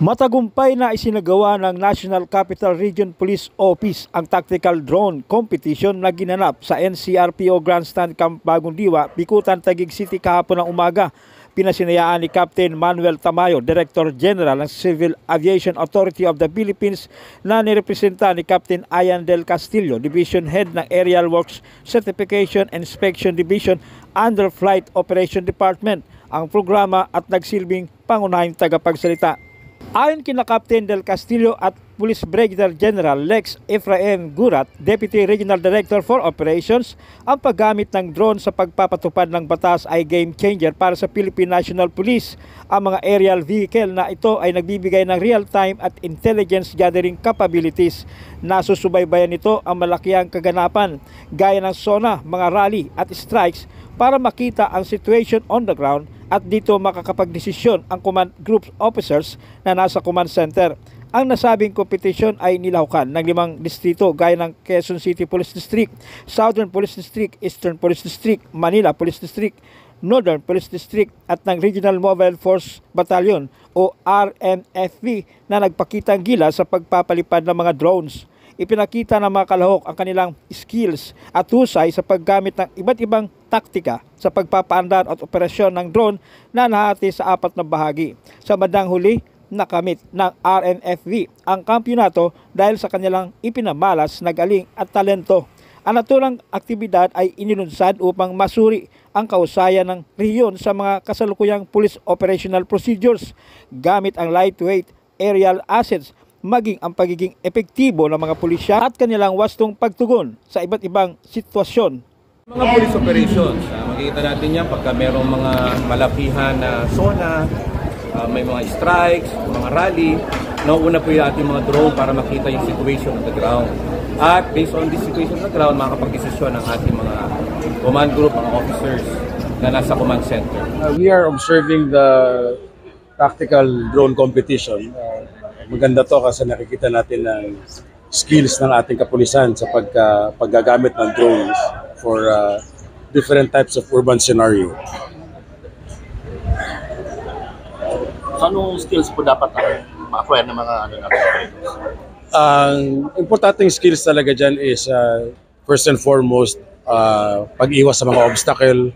Matagumpay na isinagawa ng National Capital Region Police Office ang tactical drone competition na ginanap sa NCRPO Grandstand Camp Bagong Diwa, Bicutan, Taguig City kahapon ng umaga. Pinasinayaan ni Captain Manuel Tamayo, Director General ng Civil Aviation Authority of the Philippines, na nirepresenta ni Captain Ian Del Castillo, Division Head ng Aerial Works Certification and Inspection Division under Flight Operation Department, ang programa at nagsilbing pangunahing tagapagsalita. Ayon kina Captain Del Castillo at Police Brigadier General Lex Efraim Gurat, Deputy Regional Director for Operations, ang paggamit ng drone sa pagpapatupad ng batas ay game changer para sa Philippine National Police. Ang mga aerial vehicle na ito ay nagbibigay ng real-time at intelligence gathering capabilities. Nasusubaybayan nito ang malakiang kaganapan gaya ng SONA, mga rally at strikes para makita ang situation on the ground, at dito makakapagdesisyon ang command group officers na nasa command center. Ang nasabing kompetisyon ay nilahok ng 5 distrito gaya ng Quezon City Police District, Southern Police District, Eastern Police District, Manila Police District, Northern Police District at ng Regional Mobile Force Battalion o RMFB na nagpakitang gila sa pagpapalipad ng mga drones. Ipinakita ng mga kalahok ang kanilang skills at husay sa paggamit ng iba't ibang taktika sa pagpapaandar at operasyon ng drone na nahati sa 4 na bahagi. Sa bandang huli, nakamit ng RNFV ang kampyonato dahil sa kanilang ipinamalas na galing at talento. Ang naturang aktibidad ay inilunsad upang masuri ang kausayan ng rehiyon sa mga kasalukuyang police operational procedures gamit ang lightweight aerial assets, maging ang pagiging epektibo ng mga pulisya at kanilang wastong pagtugon sa iba't ibang sitwasyon. Mga police operations, makikita natin yan pagka mayroong mga malapihan na SONA, may mga strikes, mga rally. Nauuna po yung ating mga drone para makita yung situation on the ground. At based on this situation on the ground, makakapag-desisyon ang ating mga command group, mga officers na nasa command center. We are observing the tactical drone competition. Maganda to kasi nakikita natin ng skills ng ating kapulisan sa paggagamit ng drones for different types of urban scenario. So, anong skills po dapat ma-acquire ng mga operators? Ang importanteng skills talaga dyan is first and foremost pag-iwas sa mga obstacle,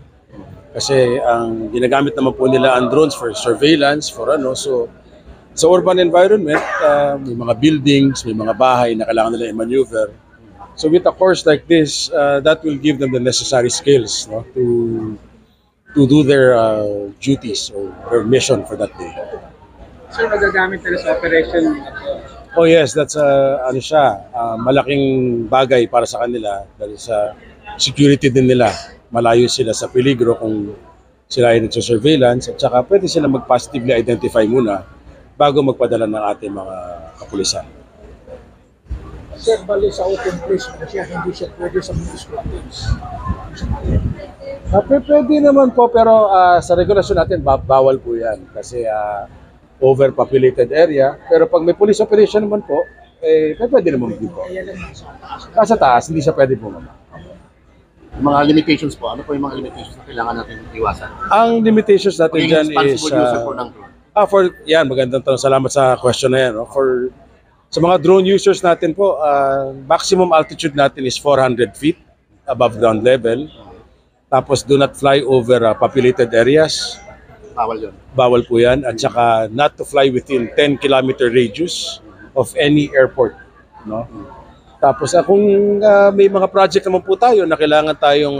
kasi ang ginagamit naman po nila ang drones for surveillance, so sa urban environment, may mga buildings, may mga bahay na kailangan nila i-maneuver. So with a course like this, that will give them the necessary skills to do their duties or their mission for that day. So nagagamit nila sa operation? Oh yes, that's malaking bagay para sa kanila dahil sa security din nila. Malayo sila sa peligro kung sila ay nagsa-surveillance, at saka pwede sila mag-positively identify muna bago magpadala ng ating mga kapulisan. Sir, bali sa open place na siya, hindi siya pwede sa municipal place. Pwede naman po, pero sa regulasyon natin, bawal po yan kasi overpopulated area. Pero pag may police operation naman po, pwede naman po. Sa taas, hindi siya pwede po naman. Mga limitations po, ano po yung mga limitations na kailangan natin iwasan? Ang limitations natin dyan is... user po ng drone. Magandang tanong. Salamat sa question na yan. Sa mga drone users natin po, maximum altitude natin is 400 feet above ground level. Tapos do not fly over populated areas. Bawal yun. Bawal po yan. At saka not to fly within 10-kilometer radius of any airport. Tapos kung may mga project naman po tayo na kailangan tayong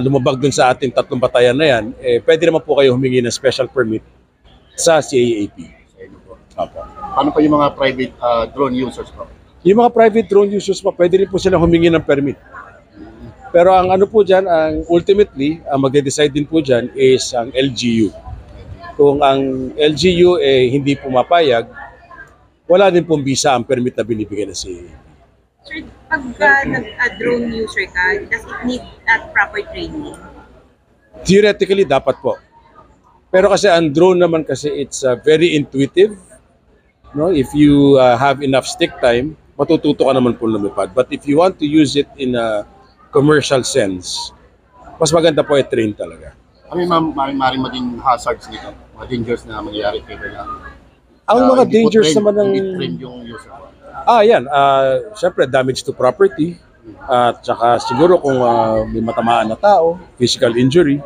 lumabag dun sa ating 3 batayan na yan, pwede naman po kayo humingi ng special permit sa CAAP. Paano pa yung mga private drone users po? Yung mga private drone users po, pwede rin po silang humingi ng permit. Pero ang ano po dyan, ang ultimately, ang magde-decide din po dyan is ang LGU. Kung ang LGU hindi pumapayag, wala din pong visa ang permit na binibigay ng CAAP. Sir, pagka nag-drone user ka, does it need proper training? Theoretically, dapat po. Pero kasi ang drone naman kasi it's very intuitive. If you have enough stick time, matututo ka naman po lumipad. But if you want to use it in a commercial sense, mas maganda po i-train talaga. Maaaring maging hazards nito, mga dangers na mangyayari kaya lang. Ang mga hindi po dangers trained- naman ng... Hindi trained yung user. Yan. Siyempre, damage to property. At saka siguro kung may matamaan na tao, physical injury,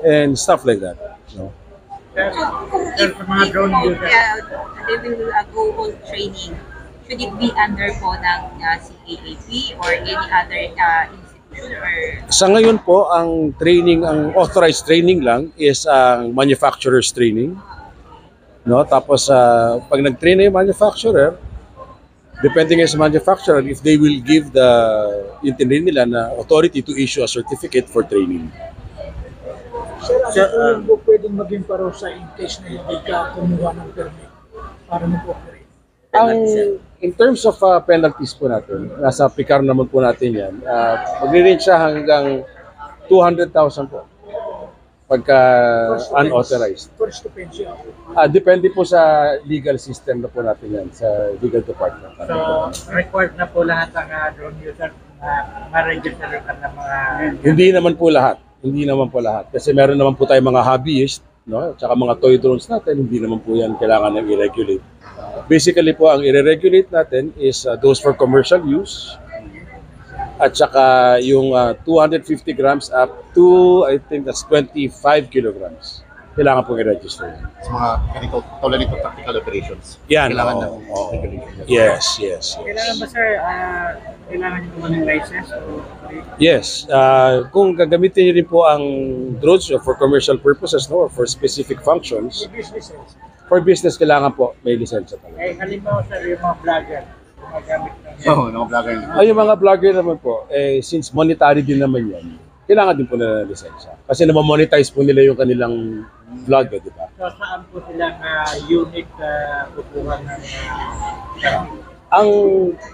and stuff like that. No? If mga drone user. they will go on training, should it be under po ng CAAP or any other institution or Sa ngayon po, ang training, ang authorized training lang is ang manufacturer's training. No? Tapos, pag nag-train na yung manufacturer, depending sa manufacturer, if they will give the intindihin nila na authority to issue a certificate for training. Sir, ano po yung pwedeng maging parusa in case na hindi ka kumuha ng permit para mag-operate? In terms of penalties po natin, nasa PICAR naman po natin yan, magre-range siya hanggang 200,000 po pagka unauthorized. First offense yun. Depende po sa legal system na po natin yan, sa legal department. So, required na po lahat ng drone user na ma-register ka ng mga... Hindi naman po lahat. Hindi naman po lahat. Kasi meron naman po tayong mga hobbyist, no? Tsaka mga toy drones natin, hindi naman po yan kailangan ng i-regulate. Basically po, ang i-regulate natin is those for commercial use. At saka yung 250 grams up to, I think that's 25 kilograms. Kailangan po i-register yan. Sa mga tulad nito tactical operations. Yan. Kailangan oo, ng oo. regulation. Yes. Kailangan ba sir, kailangan nyo naman ng license? Yes. Kung gagamitin niyo rin po ang drones for commercial purposes, no, or for specific functions, Businesses. for business kailangan po may lisensya talaga. Halimbawa sir, yung mga vlogger, gumagamit ng Oo, mga vlogger. Yung mga vlogger naman po, since monetary din naman yan, kailangan din po nila ng lisensya. Kasi namamonetize po nila yung kanilang vlog, di ba? So, saan po silang unit kukuha ng Ang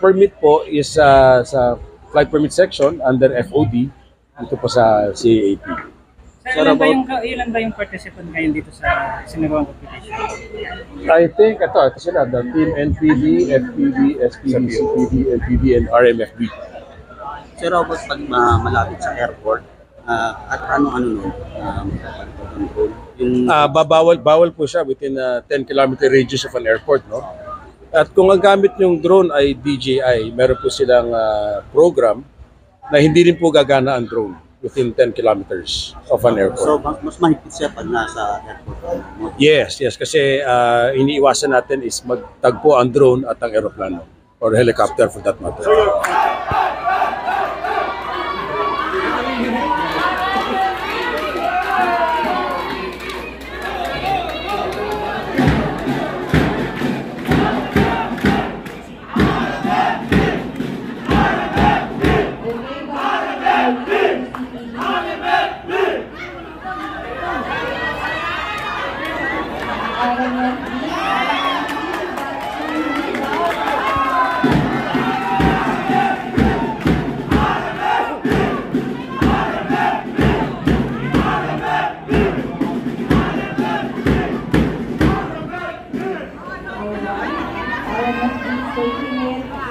permit po is sa flight permit section under FOD, dito po sa CAAP. Sir, ilan ba yung participant ngayon dito sa sinagawang competition? I think ito sila, the team NPD, FPD, SPD, CPD, LPD, and RMFB. Sir Robert, pag malapit sa airport, at ano nun, control, yung Bawal po siya within a 10-kilometer radius of an airport, no? At kung ang gamit yung drone ay DJI, meron po silang program na hindi rin po gagana ang drone within 10 kilometers of an airport. so mas mahigpit siya pag nasa airport. Yes, kasi iniiwasan natin is magtagpo ang drone at ang aeroplano or helicopter for that matter.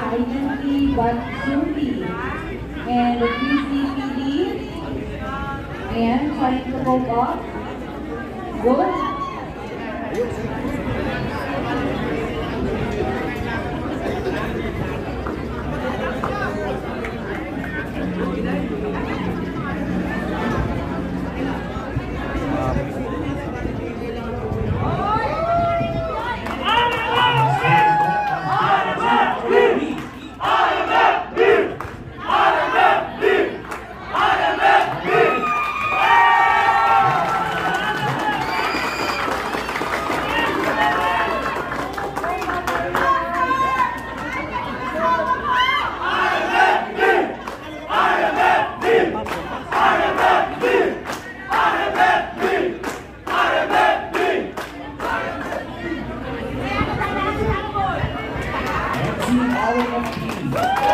silently but surely. And the PCPD, and trying to hold up. Good. RMFB.